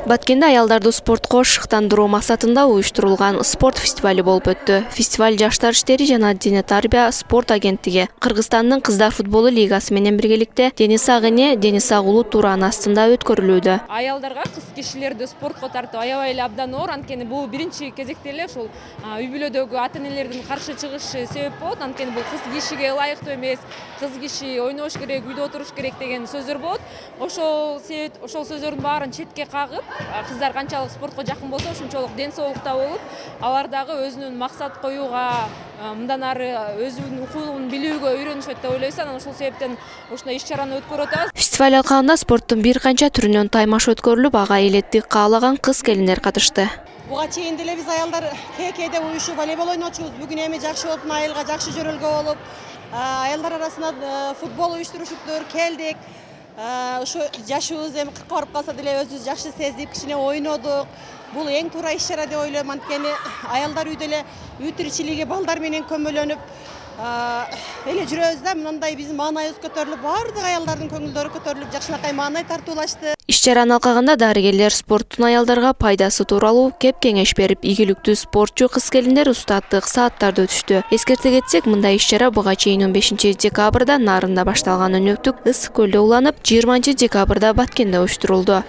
Баткенде аялдарды спортко шыктандыруу максатында уюштурулган спорт фестивали болуп өттү. Фестиваль Жаштар иштери жана Дене тарбия спорт агенттиги Кыргызстандын кыздар футболу лигасы менен биргеликте Денис Ак эне, Денис Ак улуу тууран астында өткөрүлүүдө. Аялдарга, кыз кишилерди спортко тартуу аябай эле абдан оор, анткени бул биринчи кезекте эле ушул үй бүлөдөгү ата-энелердин каршы чыгышы себеп болот. Анткени бул кыз кишиге ылайыктуу эмес, кыз киши ойнош керек, үйдө отуруш керек деген сөздөр болот. Ошол сөздөрдүн баарын четке кагып, кыздар канчалык спортко жакын болсо, ошончолук ден соолукта болуп, алар дагы өзүнүн максат коюуга, мындан ары өзүнүн укугун билүүгө үйрөнүшөт деп ойлойбуз. Анан ошол себептен ушундай иш-чараны өткөрүп атабыз. Фестиваль алкагында спорттун бир канча түрүнөн таймаш өткөрүлүп, ага элеттик каалаган кыз-келиндер катышты. Буга чейин деле биз аялдар кээде уюшуп волейбол ойночубуз. Бүгүн эми жакшы болуп, айылга жакшы жөрөлгө болуп, аялдар арасында футбол уюштурушуптур, келдик. Ушу жашыбыз эми 40 барып калса деле өзүбүз жакшы сезип, кичине ойнодук. Бул эң туура иш-чара деп ойлойм, анткени аялдар үйдө эле үй тиричилиги балдар менен көмөлөнүп эле жүрөбүз да, мындай биздин маанайыбыз көтөрүлүп, баардык аялдардын көңүлдөрү көтөрүлүп, жакшынакай маанай тартуулашты. Иш-чараны алкагында дарыгерлер спорттун аялдарга пайдасы тууралуу кеп кеңеш берип, ийгиликтүү спортчу кыз-келиндер устаттык сааттарды өтүштү. Эскерте кетсек, мындай иш-чара буга чейин 15 декабрда Нарында башталган өнөктүк Ысык көлдө уланып, 20 декабрда Баткенде уюштурулду.